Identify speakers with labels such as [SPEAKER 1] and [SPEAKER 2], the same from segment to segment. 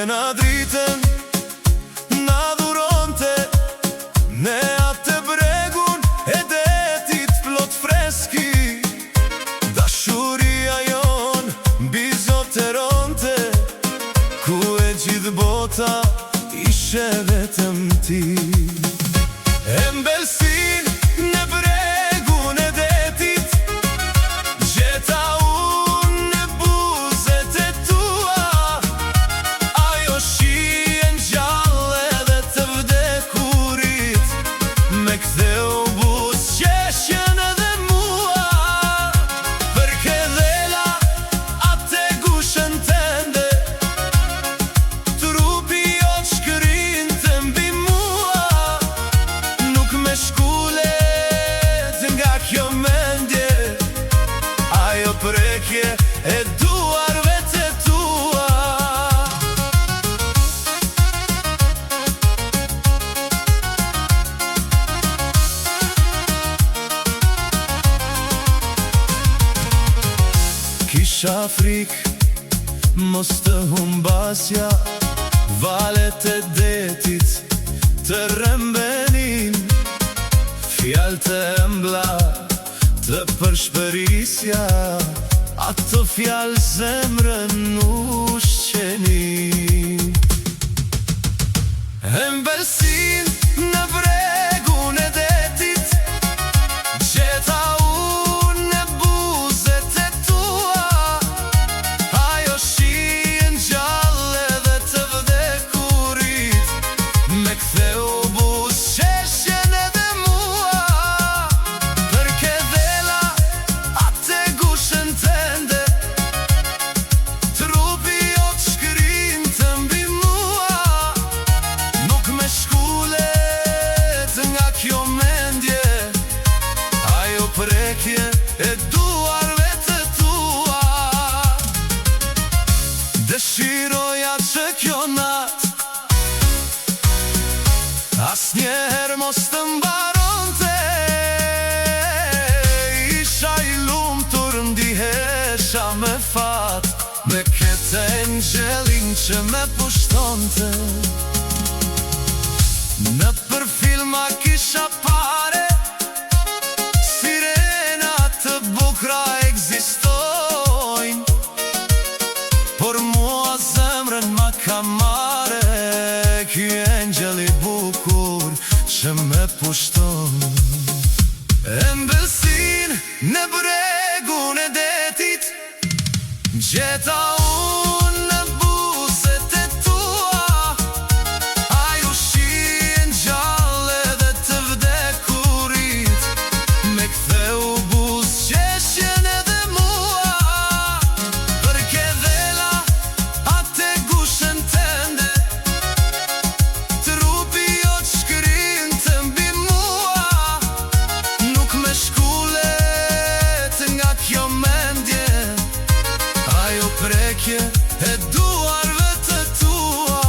[SPEAKER 1] na dritën na dhuronte, ne atë bregun e detit plot freski. Dashuria jon mbi zotëronte, ku e gjithë bota ishe vetëm ti. E mbelsin në bregun e detit, gjeta unë në buzet e tua. Ajo shien gjallë edhe të vdekurit, me ktheu buzëqeshjen edhe mua. Për kedhela atë gushën tende, trupi jot shkërinte mbi mua. Nuk me shkulet nga kjo mendje, ajo prekje e duarve të tua. Kisha frik mos të humbasja, valet e detit të rëmbenin. Fjallë të ëmbla të përshpërisja, ato fjallë zemrën ushqenin. E mbelsin në bregun e detit, gjeta unë në buzet e tua. Ajo shien gjallë edhe të vdekurit, me ktheu buzëqeshjen edhe mua. Për kedhela atë gushën tende, trupi jot shkërinte mbi mua. Nuk me shkulet nga kjo mendje, ajo prekje e duarve të tua. Dëshiroja që kjo nat asnjëherë mos të mbaronte. Isha i lumtur, ndihesha me fat, me këtë engjëllin që me pushtonte. Në për filma kisha pare, sirena të bukra ekzistojnë, por mua zemrën ma ka mare ky engjëll i bukur që me pushton. E mbelsin në bregun e detit, gjeta unë në buzet e tua. Ajo shien gjallë edhe të vdekurit, me ktheu buzëqeshjen edhe mua. Për kedhela atë gushën tende, trupi jot shkërinte mbi mua. Nuk me shkulet nga kjo mendje, ajo prekje e duarve të tua.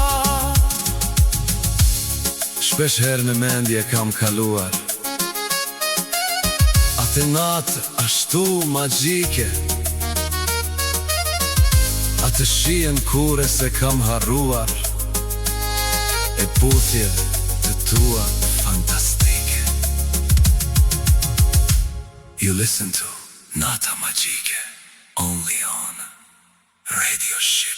[SPEAKER 1] Shpesh herë në mendje kam kaluar atë natë ashtu magjike, atë shien kure se kam harruar, e puthje të tua fantastike. You listen to Nata Magjike, only on Radio Ship.